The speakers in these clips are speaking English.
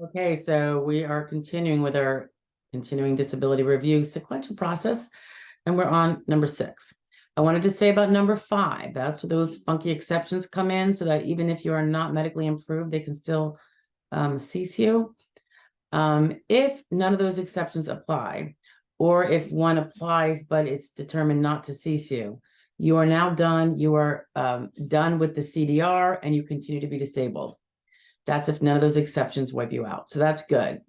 Okay, so we are continuing with our continuing disability review sequential process, and we're on number 6. I wanted to say about number 5, that's where those funky exceptions come in, so that even if you are not medically improved, they can still cease you. If none of those exceptions apply, or if one applies but it's determined not to cease you, you are now done. You are done with the CDR and you continue to be disabled. That's if none of those exceptions wipe you out. So that's good.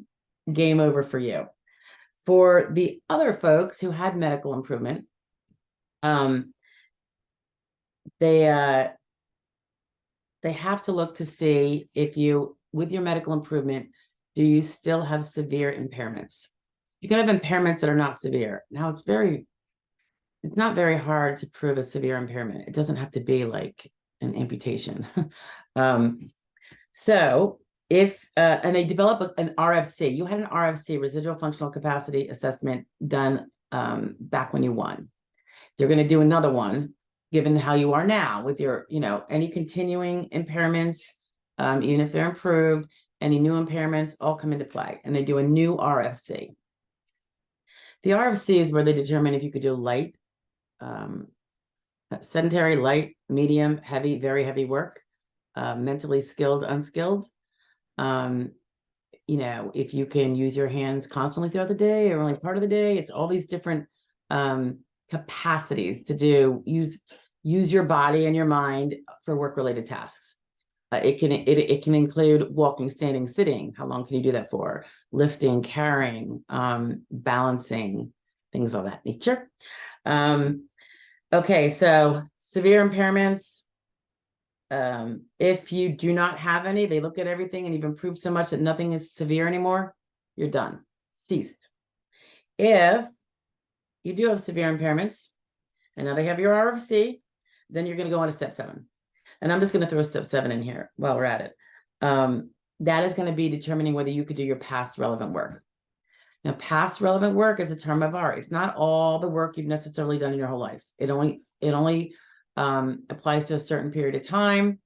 Game over for you. For the other folks who had medical improvement, they have to look to see if you, with your medical improvement, do you still have severe impairments? You can have impairments that are not severe. Now it's not very hard to prove a severe impairment. It doesn't have to be like an amputation. So if, and they develop an RFC, you had an RFC, residual functional capacity assessment, done back when you won. They're going to do another one, given how you are now with your, any continuing impairments, even if they're improved, any new impairments all come into play, and they do a new RFC. The RFC is where they determine if you could do light, sedentary, light, medium, heavy, very heavy work, mentally skilled, unskilled. If you can use your hands constantly throughout the day or only part of the day, it's all these different capacities to use your body and your mind for work-related tasks. It can include walking, standing, sitting. How long can you do that for? Lifting, carrying, balancing, things of that nature. Okay, so severe impairments. If you do not have any, they look at everything and you've improved so much that nothing is severe anymore, you're done, ceased. If you do have severe impairments, and now they have your RFC, then you're going to go on to step 7. And I'm just going to throw step 7 in here while we're at it. That is going to be determining whether you could do your past relevant work. Now, past relevant work is a term of art. It's not all the work you've necessarily done in your whole life. It only applies to a certain period of time.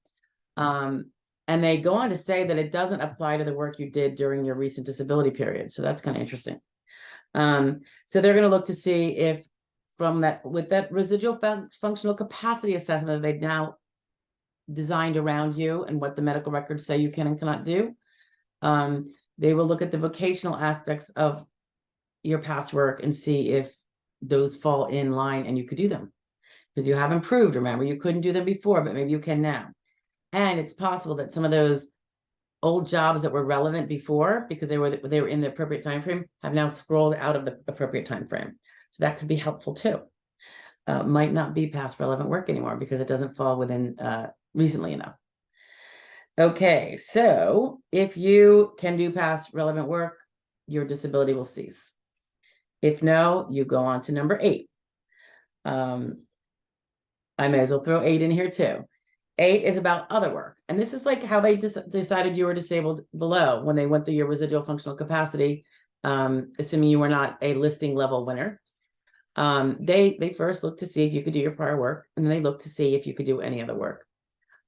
And they go on to say that it doesn't apply to the work you did during your recent disability period. So that's kind of interesting. So they're going to look to see if with that residual functional capacity assessment that they've now designed around you and what the medical records say you can and cannot do, they will look at the vocational aspects of your past work and see if those fall in line and you could do them. Because you have improved, remember, you couldn't do them before, but maybe you can now. And it's possible that some of those old jobs that were relevant before, because they were in the appropriate time frame, have now scrolled out of the appropriate time frame. So that could be helpful too. Might not be past relevant work anymore because it doesn't fall within recently enough. Okay, so if you can do past relevant work, your disability will cease. If no, you go on to number 8. I may as well throw 8 in here too. 8 is about other work. And this is like how they decided you were disabled below when they went through your residual functional capacity, assuming you were not a listing level winner. They first looked to see if you could do your prior work, and then they looked to see if you could do any other work.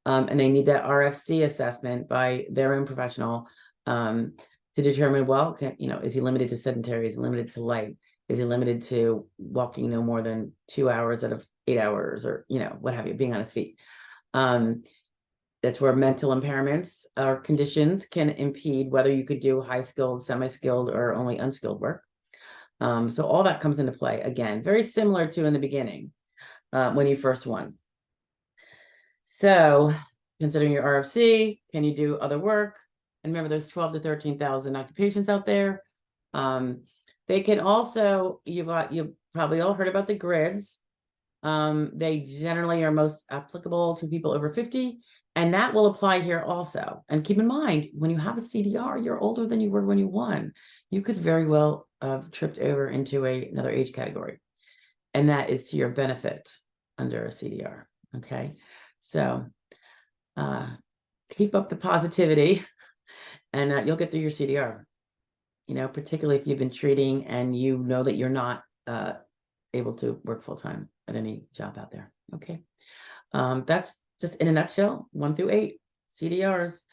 And they need that RFC assessment by their own professional to determine, well, is he limited to sedentary? Is he limited to light? Is he limited to walking no more than 2 hours out of 8 hours, or, what have you, being on his feet? That's where mental impairments or conditions can impede whether you could do high-skilled, semi-skilled, or only unskilled work. So all that comes into play. Again, very similar to in the beginning when you first won. So considering your RFC, can you do other work? And remember, there's 12 to 13,000 occupations out there. They can also, you've probably all heard about the grids. They generally are most applicable to people over 50, and that will apply here also. And keep in mind, when you have a CDR, you're older than you were when you won. You could very well have tripped over into another age category, and that is to your benefit under a CDR. Okay, so keep up the positivity, and you'll get through your CDR. Particularly if you've been treating and you know that you're not able to work full-time at any job out there. Okay, that's just in a nutshell, 1 through 8 CDRs.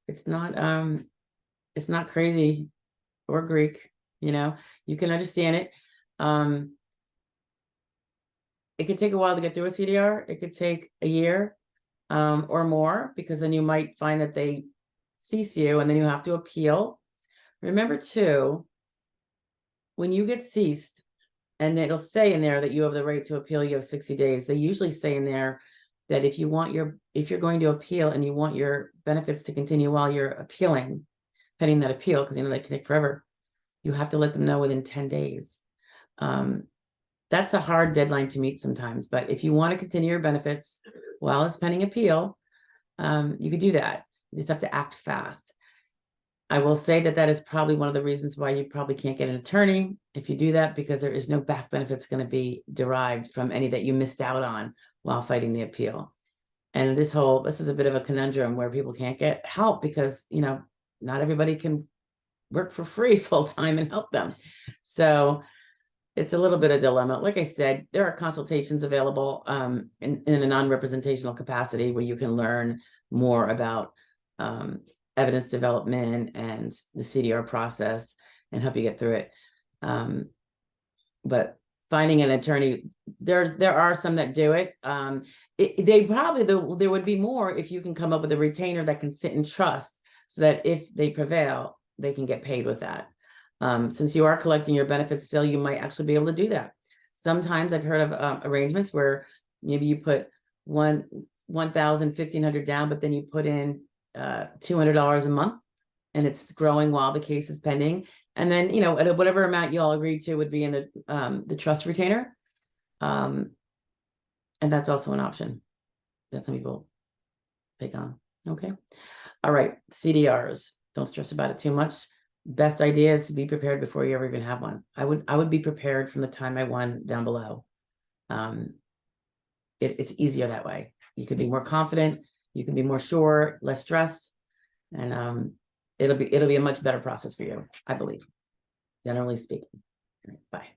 It's not It's not crazy or Greek, you know, you can understand it. It could take a while to get through a CDR. It could take a year or more, because then you might find that they cease you and then you have to appeal. Remember too, when you get ceased, and it'll say in there that you have the right to appeal, you have 60 days. They usually say in there that if you're going to appeal and you want your benefits to continue while you're appealing, pending that appeal, because they can take forever, you have to let them know within 10 days. That's a hard deadline to meet sometimes, but if you want to continue your benefits while it's pending appeal, you could do that. You just have to act fast. I will say that that is probably one of the reasons why you probably can't get an attorney if you do that, because there is no back benefits going to be derived from any that you missed out on while fighting the appeal. And this is a bit of a conundrum where people can't get help because, not everybody can work for free full time and help them. So it's a little bit of a dilemma. Like I said, there are consultations available in a non-representational capacity where you can learn more about evidence development and the CDR process and help you get through it. But finding an attorney, there are some that do it. There would be more if you can come up with a retainer that can sit in trust, so that if they prevail, they can get paid with that. Since you are collecting your benefits still, you might actually be able to do that. Sometimes I've heard of arrangements where maybe you put $1,500 down, but then you put in $200 a month, and it's growing while the case is pending. And then, at whatever amount you all agreed to would be in the trust retainer. And that's also an option that some people take on. Okay. All right. CDRs. Don't stress about it too much. Best idea is to be prepared before you ever even have one. I would be prepared from the time I won down below. It's easier that way. You can be more confident. You can be more sure, less stress, and it'll be a much better process for you, I believe, generally speaking. Bye.